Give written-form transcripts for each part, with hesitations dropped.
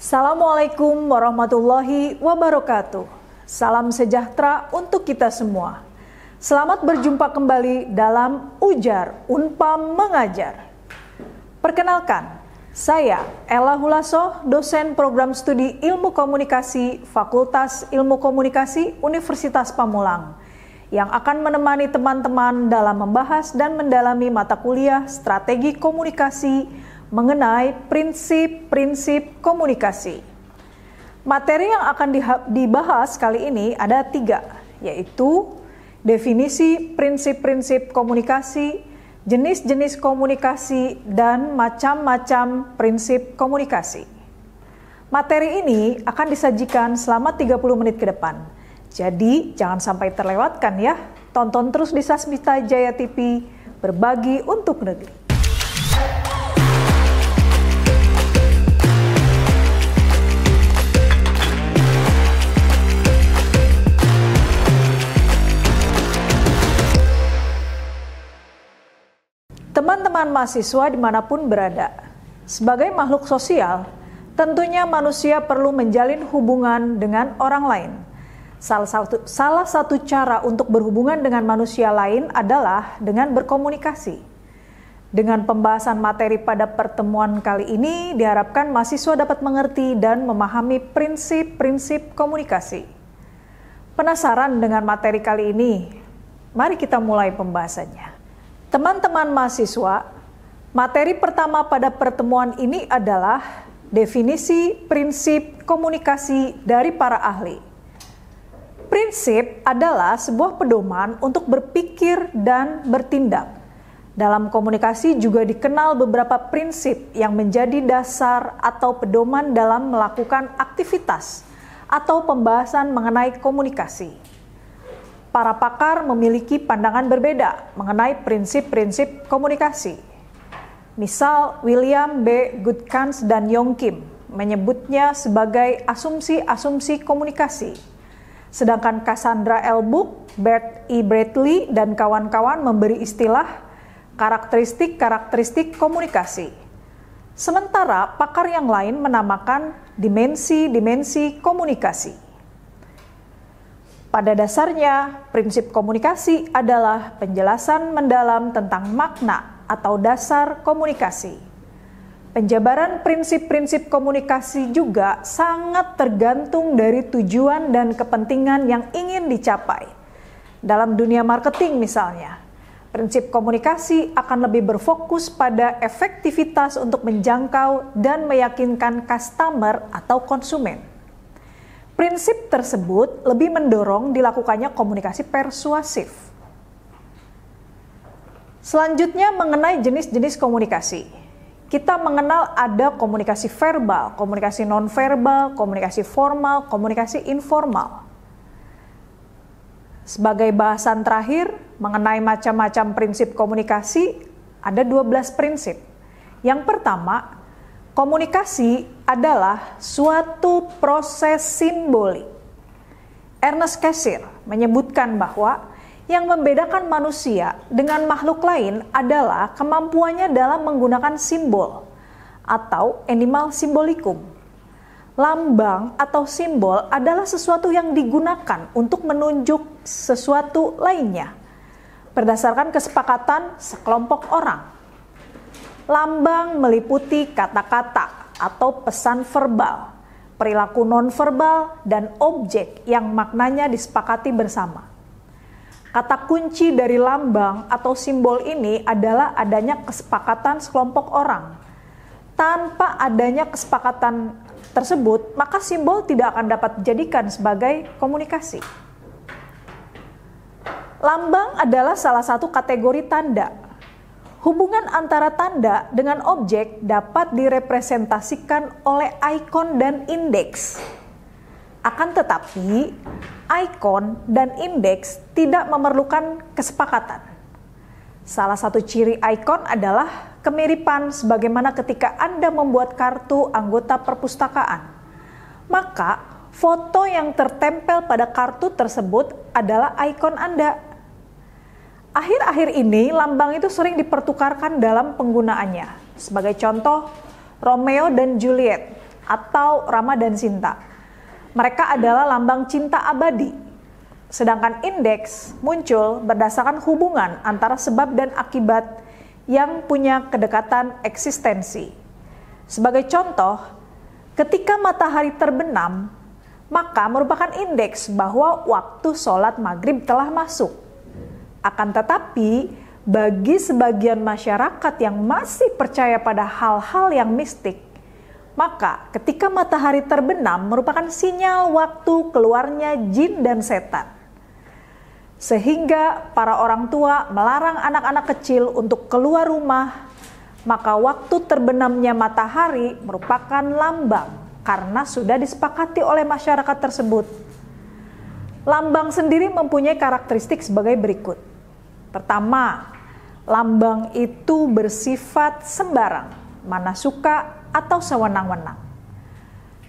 Assalamualaikum warahmatullahi wabarakatuh. Salam sejahtera untuk kita semua. Selamat berjumpa kembali dalam Ujar Unpam Mengajar. Perkenalkan, saya Ella Hulasoh, dosen program studi Ilmu Komunikasi Fakultas Ilmu Komunikasi Universitas Pamulang, yang akan menemani teman-teman dalam membahas dan mendalami mata kuliah Strategi Komunikasi mengenai prinsip-prinsip komunikasi. Materi yang akan dibahas kali ini ada 3, yaitu definisi prinsip-prinsip komunikasi, jenis-jenis komunikasi, dan macam-macam prinsip komunikasi. Materi ini akan disajikan selama 30 menit ke depan. Jadi jangan sampai terlewatkan ya. Tonton terus di Sasmita Jaya TV, berbagi untuk negeri. Teman-teman mahasiswa dimanapun berada, sebagai makhluk sosial, tentunya manusia perlu menjalin hubungan dengan orang lain. Salah satu cara untuk berhubungan dengan manusia lain adalah dengan berkomunikasi. Dengan pembahasan materi pada pertemuan kali ini, diharapkan mahasiswa dapat mengerti dan memahami prinsip-prinsip komunikasi. Penasaran dengan materi kali ini? Mari kita mulai pembahasannya. Teman-teman mahasiswa, materi pertama pada pertemuan ini adalah definisi prinsip komunikasi dari para ahli. Prinsip adalah sebuah pedoman untuk berpikir dan bertindak. Dalam komunikasi juga dikenal beberapa prinsip yang menjadi dasar atau pedoman dalam melakukan aktivitas atau pembahasan mengenai komunikasi. Para pakar memiliki pandangan berbeda mengenai prinsip-prinsip komunikasi. Misal, William B. Goodkans dan Yong Kim menyebutnya sebagai asumsi-asumsi komunikasi. Sedangkan Cassandra L. Book, Bert E. Bradley, dan kawan-kawan memberi istilah karakteristik-karakteristik komunikasi. Sementara pakar yang lain menamakan dimensi-dimensi komunikasi. Pada dasarnya, prinsip komunikasi adalah penjelasan mendalam tentang makna atau dasar komunikasi. Penjabaran prinsip-prinsip komunikasi juga sangat tergantung dari tujuan dan kepentingan yang ingin dicapai. Dalam dunia marketing misalnya, prinsip komunikasi akan lebih berfokus pada efektivitas untuk menjangkau dan meyakinkan customer atau konsumen. Prinsip tersebut lebih mendorong dilakukannya komunikasi persuasif. Selanjutnya mengenai jenis-jenis komunikasi. Kita mengenal ada komunikasi verbal, komunikasi nonverbal, komunikasi formal, komunikasi informal. Sebagai bahasan terakhir mengenai macam-macam prinsip komunikasi, ada 12 prinsip. Yang pertama, komunikasi adalah suatu proses simbolik. Ernest Cassirer menyebutkan bahwa yang membedakan manusia dengan makhluk lain adalah kemampuannya dalam menggunakan simbol atau animal symbolikum. Lambang atau simbol adalah sesuatu yang digunakan untuk menunjuk sesuatu lainnya berdasarkan kesepakatan sekelompok orang. Lambang meliputi kata-kata atau pesan verbal, perilaku nonverbal, dan objek yang maknanya disepakati bersama. Kata kunci dari lambang atau simbol ini adalah adanya kesepakatan sekelompok orang. Tanpa adanya kesepakatan tersebut, maka simbol tidak akan dapat dijadikan sebagai komunikasi. Lambang adalah salah satu kategori tanda. Hubungan antara tanda dengan objek dapat direpresentasikan oleh ikon dan indeks. Akan tetapi, ikon dan indeks tidak memerlukan kesepakatan. Salah satu ciri ikon adalah kemiripan sebagaimana ketika Anda membuat kartu anggota perpustakaan. Maka, foto yang tertempel pada kartu tersebut adalah ikon Anda. Akhir-akhir ini, lambang itu sering dipertukarkan dalam penggunaannya. Sebagai contoh, Romeo dan Juliet atau Rama dan Sinta. Mereka adalah lambang cinta abadi. Sedangkan indeks muncul berdasarkan hubungan antara sebab dan akibat yang punya kedekatan eksistensi. Sebagai contoh, ketika matahari terbenam, maka merupakan indeks bahwa waktu sholat maghrib telah masuk. Akan tetapi, bagi sebagian masyarakat yang masih percaya pada hal-hal yang mistik, maka ketika matahari terbenam merupakan sinyal waktu keluarnya jin dan setan. Sehingga para orang tua melarang anak-anak kecil untuk keluar rumah, maka waktu terbenamnya matahari merupakan lambang karena sudah disepakati oleh masyarakat tersebut. Lambang sendiri mempunyai karakteristik sebagai berikut. Pertama, lambang itu bersifat sembarang, mana suka atau sewenang-wenang.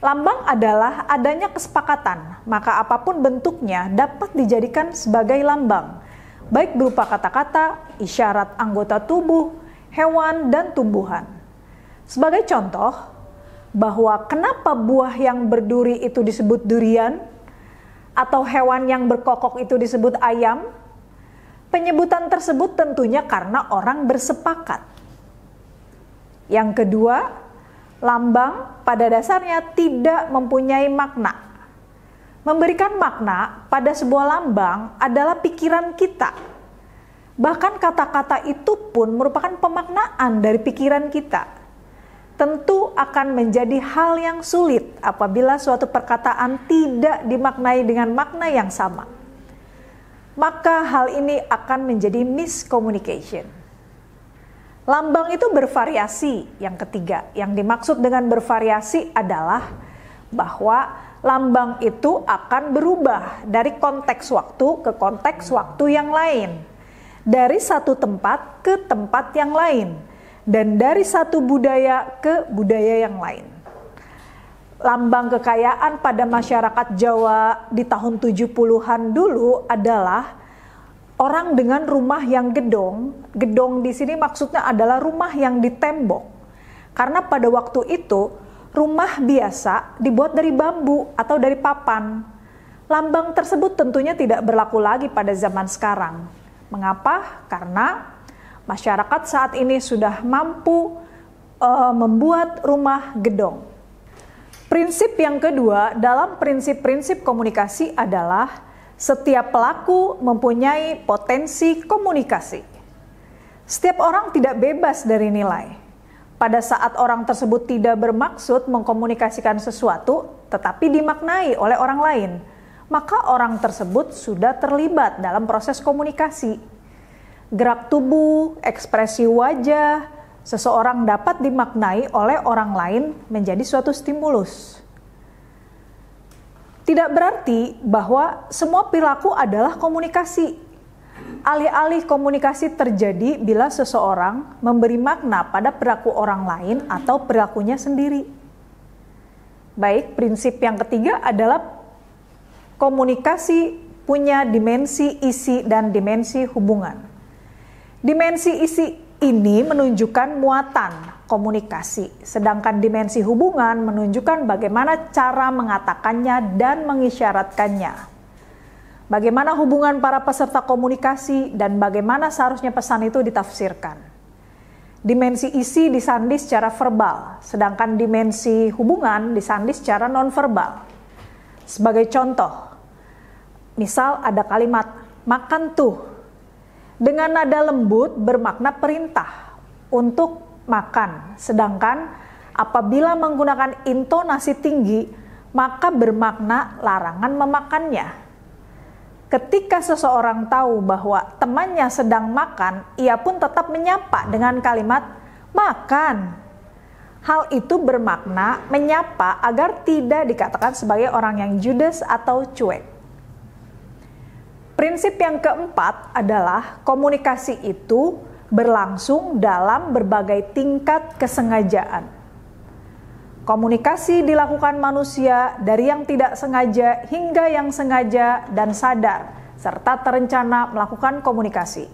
Lambang adalah adanya kesepakatan, maka apapun bentuknya dapat dijadikan sebagai lambang, baik berupa kata-kata, isyarat anggota tubuh, hewan, dan tumbuhan. Sebagai contoh, bahwa kenapa buah yang berduri itu disebut durian, atau hewan yang berkokok itu disebut ayam. Penyebutan tersebut tentunya karena orang bersepakat. Yang kedua, lambang pada dasarnya tidak mempunyai makna. Memberikan makna pada sebuah lambang adalah pikiran kita. Bahkan kata-kata itu pun merupakan pemaknaan dari pikiran kita. Tentu akan menjadi hal yang sulit apabila suatu perkataan tidak dimaknai dengan makna yang sama. Maka hal ini akan menjadi miscommunication. Lambang itu bervariasi. Yang ketiga, yang dimaksud dengan bervariasi adalah bahwa lambang itu akan berubah dari konteks waktu ke konteks waktu yang lain, dari satu tempat ke tempat yang lain, dan dari satu budaya ke budaya yang lain. Lambang kekayaan pada masyarakat Jawa di tahun 70-an dulu adalah orang dengan rumah yang gedong. Gedong di sini maksudnya adalah rumah yang ditembok. Karena pada waktu itu rumah biasa dibuat dari bambu atau dari papan. Lambang tersebut tentunya tidak berlaku lagi pada zaman sekarang. Mengapa? Karena masyarakat saat ini sudah mampu membuat rumah gedong. Prinsip yang kedua dalam prinsip-prinsip komunikasi adalah setiap pelaku mempunyai potensi komunikasi. Setiap orang tidak bebas dari nilai. Pada saat orang tersebut tidak bermaksud mengkomunikasikan sesuatu, tetapi dimaknai oleh orang lain, maka orang tersebut sudah terlibat dalam proses komunikasi. Gerak tubuh, ekspresi wajah, seseorang dapat dimaknai oleh orang lain menjadi suatu stimulus. Tidak berarti bahwa semua perilaku adalah komunikasi. Alih-alih komunikasi terjadi bila seseorang memberi makna pada perilaku orang lain atau perilakunya sendiri. Baik, prinsip yang ketiga adalah komunikasi punya dimensi isi dan dimensi hubungan. Dimensi isi ini menunjukkan muatan komunikasi, sedangkan dimensi hubungan menunjukkan bagaimana cara mengatakannya dan mengisyaratkannya. Bagaimana hubungan para peserta komunikasi dan bagaimana seharusnya pesan itu ditafsirkan. Dimensi isi disandi secara verbal, sedangkan dimensi hubungan disandi secara nonverbal. Sebagai contoh, misal ada kalimat, makan tuh. Dengan nada lembut bermakna perintah untuk makan, sedangkan apabila menggunakan intonasi tinggi maka bermakna larangan memakannya. Ketika seseorang tahu bahwa temannya sedang makan, ia pun tetap menyapa dengan kalimat makan. Hal itu bermakna menyapa agar tidak dikatakan sebagai orang yang judes atau cuek. Prinsip yang keempat adalah komunikasi itu berlangsung dalam berbagai tingkat kesengajaan. Komunikasi dilakukan manusia dari yang tidak sengaja hingga yang sengaja dan sadar, serta terencana melakukan komunikasi.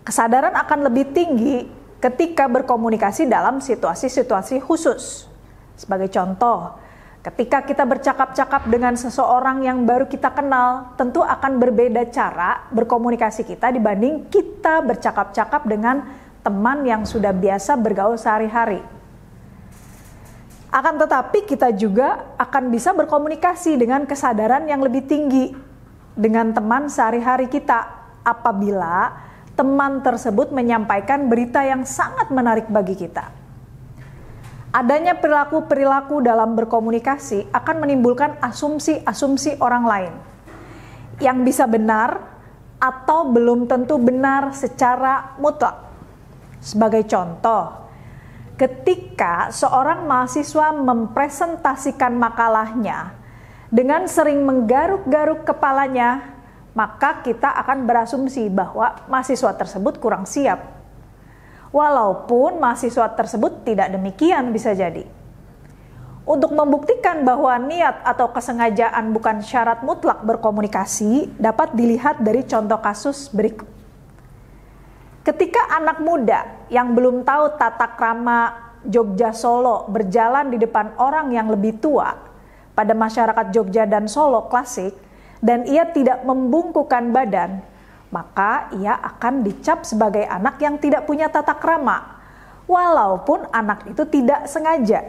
Kesadaran akan lebih tinggi ketika berkomunikasi dalam situasi-situasi khusus. Sebagai contoh, ketika kita bercakap-cakap dengan seseorang yang baru kita kenal, tentu akan berbeda cara berkomunikasi kita dibanding kita bercakap-cakap dengan teman yang sudah biasa bergaul sehari-hari. Akan tetapi kita juga akan bisa berkomunikasi dengan kesadaran yang lebih tinggi dengan teman sehari-hari kita apabila teman tersebut menyampaikan berita yang sangat menarik bagi kita. Adanya perilaku-perilaku dalam berkomunikasi akan menimbulkan asumsi-asumsi orang lain yang bisa benar atau belum tentu benar secara mutlak. Sebagai contoh, ketika seorang mahasiswa mempresentasikan makalahnya dengan sering menggaruk-garuk kepalanya, maka kita akan berasumsi bahwa mahasiswa tersebut kurang siap. Walaupun mahasiswa tersebut tidak demikian bisa jadi. Untuk membuktikan bahwa niat atau kesengajaan bukan syarat mutlak berkomunikasi, dapat dilihat dari contoh kasus berikut. Ketika anak muda yang belum tahu tata krama Jogja Solo berjalan di depan orang yang lebih tua pada masyarakat Jogja dan Solo klasik, dan ia tidak membungkukkan badan, maka ia akan dicap sebagai anak yang tidak punya tata krama, walaupun anak itu tidak sengaja.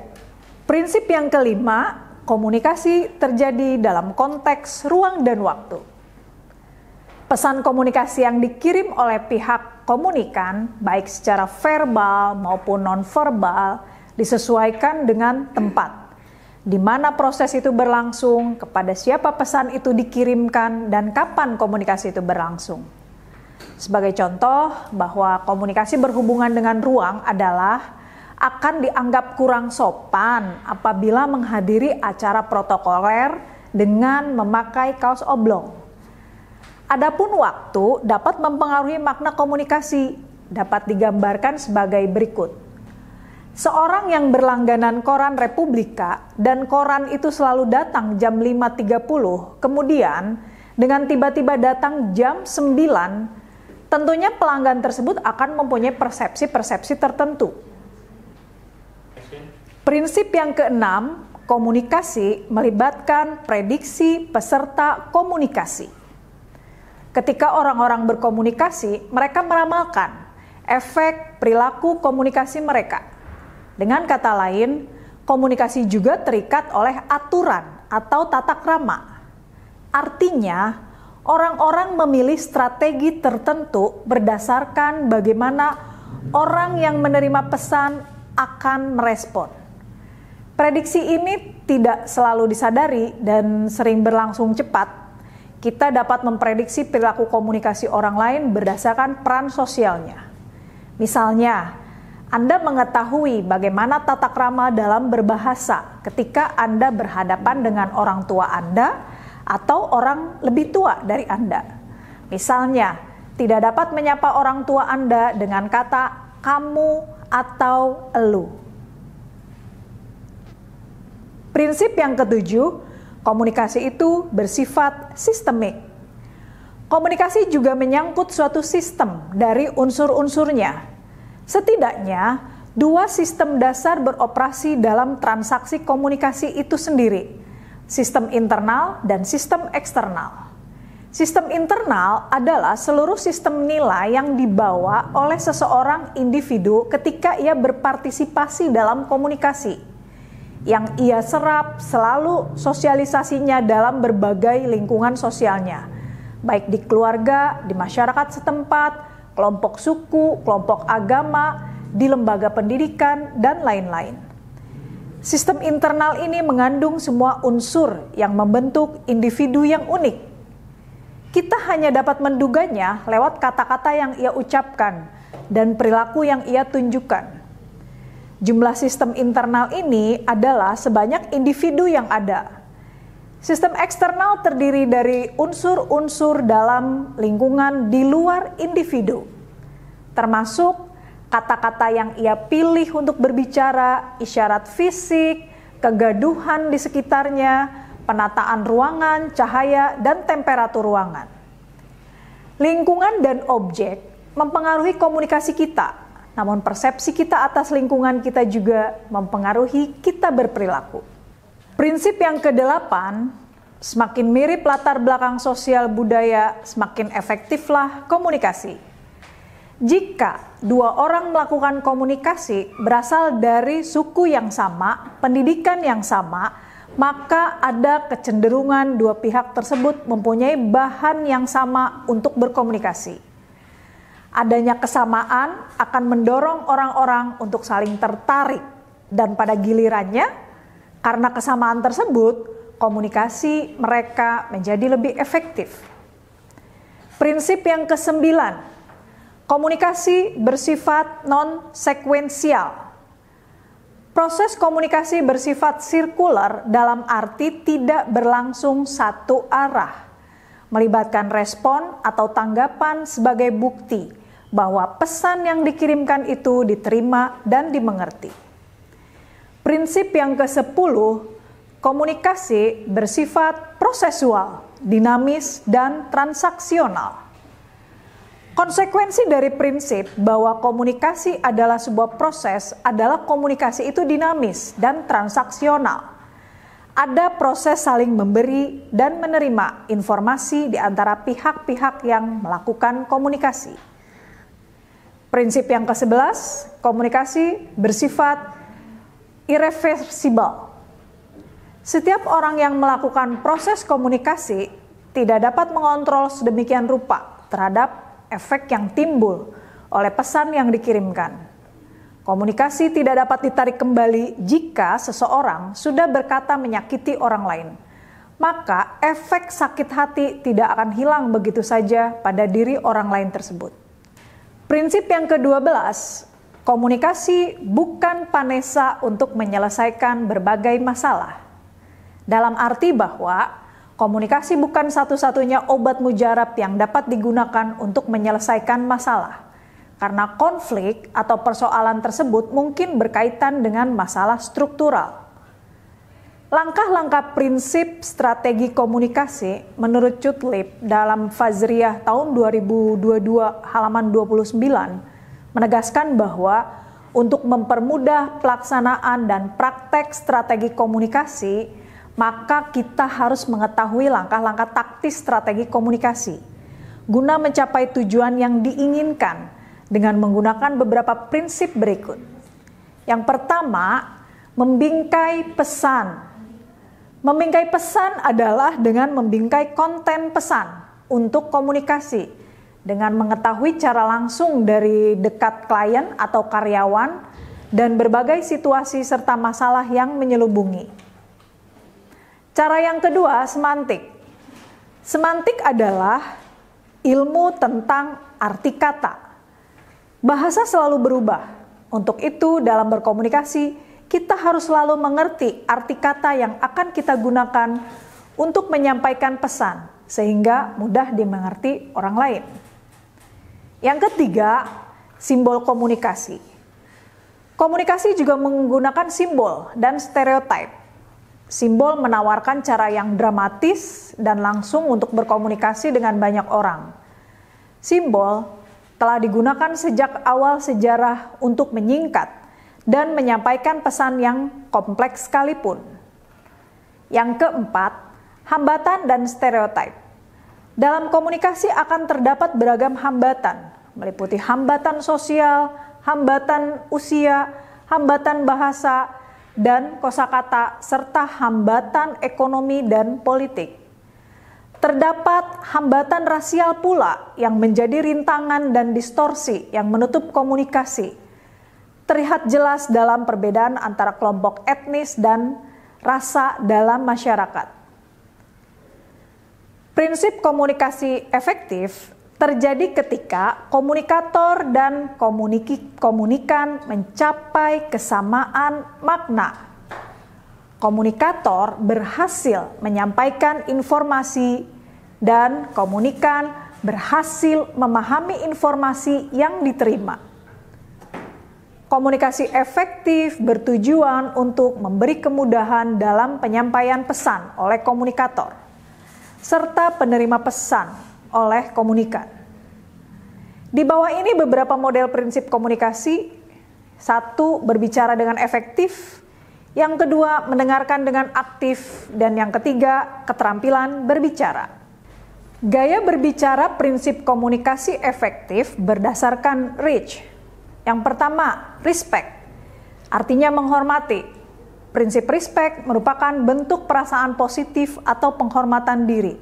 Prinsip yang kelima, komunikasi terjadi dalam konteks ruang dan waktu. Pesan komunikasi yang dikirim oleh pihak komunikan, baik secara verbal maupun nonverbal, disesuaikan dengan tempat, di mana proses itu berlangsung, kepada siapa pesan itu dikirimkan, dan kapan komunikasi itu berlangsung. Sebagai contoh, bahwa komunikasi berhubungan dengan ruang adalah akan dianggap kurang sopan apabila menghadiri acara protokoler dengan memakai kaos oblong. Adapun waktu dapat mempengaruhi makna komunikasi, dapat digambarkan sebagai berikut. Seorang yang berlangganan koran Republika dan koran itu selalu datang jam 5.30, kemudian dengan tiba-tiba datang jam 9, tentunya pelanggan tersebut akan mempunyai persepsi-persepsi tertentu. Prinsip yang keenam, komunikasi melibatkan prediksi peserta komunikasi. Ketika orang-orang berkomunikasi, mereka meramalkan efek perilaku komunikasi mereka. Dengan kata lain, komunikasi juga terikat oleh aturan atau tata krama. Artinya, orang-orang memilih strategi tertentu berdasarkan bagaimana orang yang menerima pesan akan merespon. Prediksi ini tidak selalu disadari dan sering berlangsung cepat. Kita dapat memprediksi perilaku komunikasi orang lain berdasarkan peran sosialnya. Misalnya, Anda mengetahui bagaimana tata krama dalam berbahasa ketika Anda berhadapan dengan orang tua Anda atau orang lebih tua dari Anda. Misalnya, tidak dapat menyapa orang tua Anda dengan kata kamu atau elu. Prinsip yang ketujuh, komunikasi itu bersifat sistemik. Komunikasi juga menyangkut suatu sistem dari unsur-unsurnya. Setidaknya, dua sistem dasar beroperasi dalam transaksi komunikasi itu sendiri, sistem internal dan sistem eksternal. Sistem internal adalah seluruh sistem nilai yang dibawa oleh seseorang individu ketika ia berpartisipasi dalam komunikasi, yang ia serap selalu sosialisasinya dalam berbagai lingkungan sosialnya, baik di keluarga, di masyarakat setempat, kelompok suku, kelompok agama, di lembaga pendidikan, dan lain-lain. Sistem internal ini mengandung semua unsur yang membentuk individu yang unik. Kita hanya dapat menduganya lewat kata-kata yang ia ucapkan dan perilaku yang ia tunjukkan. Jumlah sistem internal ini adalah sebanyak individu yang ada. Sistem eksternal terdiri dari unsur-unsur dalam lingkungan di luar individu, termasuk kata-kata yang ia pilih untuk berbicara, isyarat fisik, kegaduhan di sekitarnya, penataan ruangan, cahaya, dan temperatur ruangan. Lingkungan dan objek mempengaruhi komunikasi kita. namun persepsi kita atas lingkungan kita juga mempengaruhi kita berperilaku. Prinsip yang kedelapan, semakin mirip latar belakang sosial budaya, semakin efektiflah komunikasi. Jika dua orang melakukan komunikasi berasal dari suku yang sama, pendidikan yang sama, maka ada kecenderungan dua pihak tersebut mempunyai bahan yang sama untuk berkomunikasi. Adanya kesamaan akan mendorong orang-orang untuk saling tertarik, dan pada gilirannya, karena kesamaan tersebut, komunikasi mereka menjadi lebih efektif. Prinsip yang kesembilan, komunikasi bersifat non-sekuensial. Proses komunikasi bersifat sirkular dalam arti tidak berlangsung satu arah, melibatkan respon atau tanggapan sebagai bukti bahwa pesan yang dikirimkan itu diterima dan dimengerti. Prinsip yang ke-10, komunikasi bersifat prosesual, dinamis, dan transaksional. Konsekuensi dari prinsip bahwa komunikasi adalah sebuah proses adalah komunikasi itu dinamis dan transaksional. Ada proses saling memberi dan menerima informasi di antara pihak-pihak yang melakukan komunikasi. Prinsip yang ke-11, komunikasi bersifat irreversibel. Setiap orang yang melakukan proses komunikasi tidak dapat mengontrol sedemikian rupa terhadap efek yang timbul oleh pesan yang dikirimkan. Komunikasi tidak dapat ditarik kembali jika seseorang sudah berkata menyakiti orang lain. Maka efek sakit hati tidak akan hilang begitu saja pada diri orang lain tersebut. Prinsip yang ke-12, komunikasi bukan panesa untuk menyelesaikan berbagai masalah. Dalam arti bahwa komunikasi bukan satu-satunya obat mujarab yang dapat digunakan untuk menyelesaikan masalah. Karena konflik atau persoalan tersebut mungkin berkaitan dengan masalah struktural. Langkah-langkah prinsip strategi komunikasi menurut Cutlip dalam Fazriyah tahun 2022 halaman 29 menegaskan bahwa untuk mempermudah pelaksanaan dan praktek strategi komunikasi, maka kita harus mengetahui langkah-langkah taktis strategi komunikasi guna mencapai tujuan yang diinginkan dengan menggunakan beberapa prinsip berikut. Yang pertama, membingkai pesan. Membingkai pesan adalah dengan membingkai konten pesan untuk komunikasi dengan mengetahui cara langsung dari dekat klien atau karyawan dan berbagai situasi serta masalah yang menyelubungi. Cara yang kedua, semantik. Semantik adalah ilmu tentang arti kata. Bahasa selalu berubah. Untuk itu, dalam berkomunikasi, kita harus selalu mengerti arti kata yang akan kita gunakan untuk menyampaikan pesan, sehingga mudah dimengerti orang lain. Yang ketiga, simbol komunikasi. Komunikasi juga menggunakan simbol dan stereotip. Simbol menawarkan cara yang dramatis dan langsung untuk berkomunikasi dengan banyak orang. Simbol telah digunakan sejak awal sejarah untuk menyingkat dan menyampaikan pesan yang kompleks sekalipun. Yang keempat, hambatan dan stereotip. Dalam komunikasi akan terdapat beragam hambatan, meliputi hambatan sosial, hambatan usia, hambatan bahasa, dan kosakata, serta hambatan ekonomi dan politik. Terdapat hambatan rasial pula yang menjadi rintangan dan distorsi yang menutup komunikasi. Terlihat jelas dalam perbedaan antara kelompok etnis dan rasa dalam masyarakat. Prinsip komunikasi efektif terjadi ketika komunikator dan komunikan mencapai kesamaan makna. Komunikator berhasil menyampaikan informasi dan komunikan berhasil memahami informasi yang diterima. Komunikasi efektif bertujuan untuk memberi kemudahan dalam penyampaian pesan oleh komunikator, serta penerima pesan oleh komunikan. Di bawah ini beberapa model prinsip komunikasi. Satu, berbicara dengan efektif. Yang kedua, mendengarkan dengan aktif. Dan yang ketiga, keterampilan berbicara. Gaya berbicara prinsip komunikasi efektif berdasarkan Rich. Yang pertama, respect. Artinya menghormati. Prinsip respect merupakan bentuk perasaan positif atau penghormatan diri.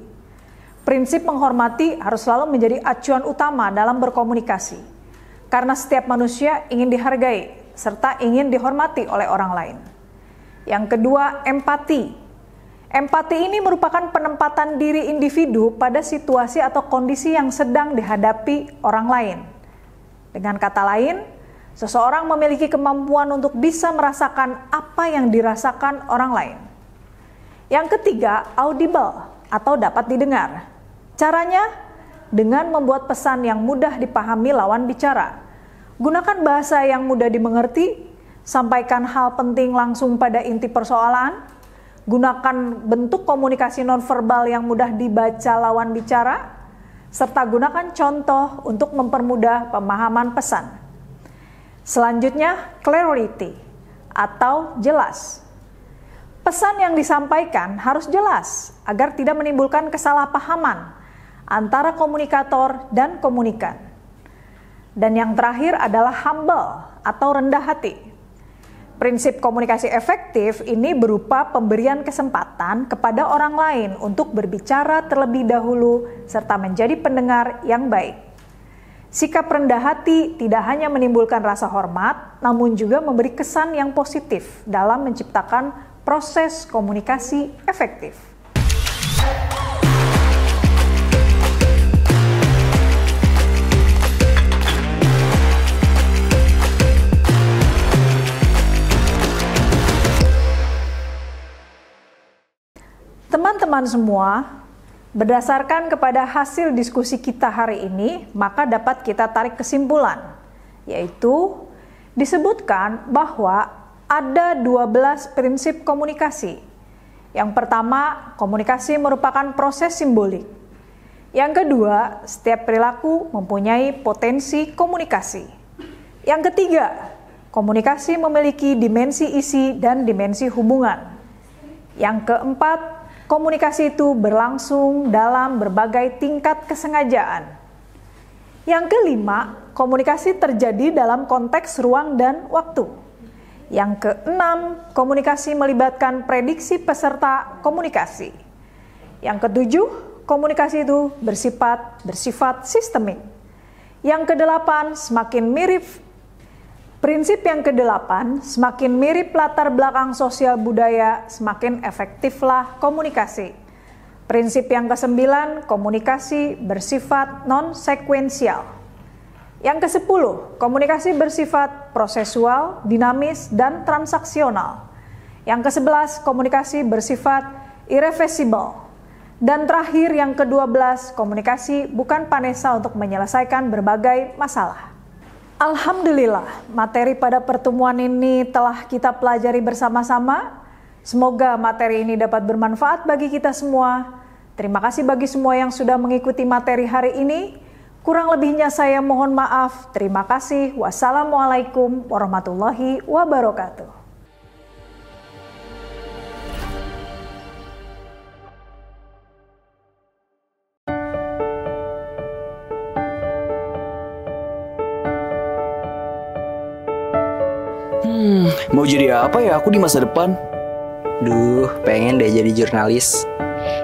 Prinsip menghormati harus selalu menjadi acuan utama dalam berkomunikasi, karena setiap manusia ingin dihargai serta ingin dihormati oleh orang lain. Yang kedua, empati. Empati ini merupakan penempatan diri individu pada situasi atau kondisi yang sedang dihadapi orang lain. Dengan kata lain, seseorang memiliki kemampuan untuk bisa merasakan apa yang dirasakan orang lain. Yang ketiga, audible atau dapat didengar. Caranya dengan membuat pesan yang mudah dipahami lawan bicara. Gunakan bahasa yang mudah dimengerti, sampaikan hal penting langsung pada inti persoalan, gunakan bentuk komunikasi nonverbal yang mudah dibaca lawan bicara, serta gunakan contoh untuk mempermudah pemahaman pesan. Selanjutnya, clarity atau jelas. Pesan yang disampaikan harus jelas agar tidak menimbulkan kesalahpahaman antara komunikator dan komunikan. Dan yang terakhir adalah humble atau rendah hati. Prinsip komunikasi efektif ini berupa pemberian kesempatan kepada orang lain untuk berbicara terlebih dahulu serta menjadi pendengar yang baik. Sikap rendah hati tidak hanya menimbulkan rasa hormat, namun juga memberi kesan yang positif dalam menciptakan proses komunikasi efektif. Teman-teman semua, berdasarkan kepada hasil diskusi kita hari ini, maka dapat kita tarik kesimpulan, yaitu disebutkan bahwa ada 12 prinsip komunikasi. Yang pertama, komunikasi merupakan proses simbolik. Yang kedua, setiap perilaku mempunyai potensi komunikasi. Yang ketiga, komunikasi memiliki dimensi isi dan dimensi hubungan. Yang keempat, komunikasi itu berlangsung dalam berbagai tingkat kesengajaan. Yang kelima, komunikasi terjadi dalam konteks ruang dan waktu. Yang keenam, komunikasi melibatkan prediksi peserta komunikasi. Yang ketujuh, komunikasi itu bersifat sistemik. Yang kedelapan, prinsip yang kedelapan, semakin mirip latar belakang sosial budaya, semakin efektiflah komunikasi. Prinsip yang kesembilan, komunikasi bersifat non-sekuensial. Yang kesepuluh, komunikasi bersifat prosesual, dinamis, dan transaksional. Yang kesebelas, komunikasi bersifat irreversible. Dan terakhir yang ke-12, komunikasi bukan panesa untuk menyelesaikan berbagai masalah. Alhamdulillah, materi pada pertemuan ini telah kita pelajari bersama-sama. Semoga materi ini dapat bermanfaat bagi kita semua. Terima kasih bagi semua yang sudah mengikuti materi hari ini. Kurang lebihnya saya mohon maaf. Terima kasih. Wassalamualaikum warahmatullahi wabarakatuh. Mau jadi apa ya aku di masa depan? Duh, pengen deh jadi jurnalis.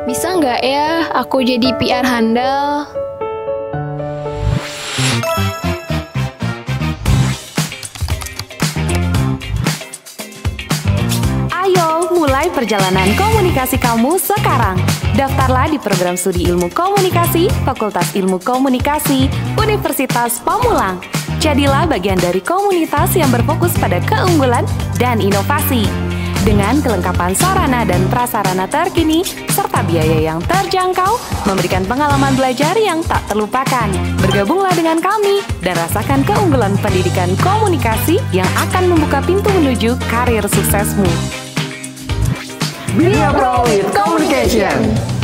Bisa nggak ya aku jadi PR handal? Ayo, mulai perjalanan komunikasi kamu sekarang. Daftarlah di program studi Ilmu Komunikasi, Fakultas Ilmu Komunikasi, Universitas Pamulang. Jadilah bagian dari komunitas yang berfokus pada keunggulan dan inovasi. Dengan kelengkapan sarana dan prasarana terkini, serta biaya yang terjangkau, memberikan pengalaman belajar yang tak terlupakan. Bergabunglah dengan kami dan rasakan keunggulan pendidikan komunikasi yang akan membuka pintu menuju karir suksesmu. Be a Pro with Communication.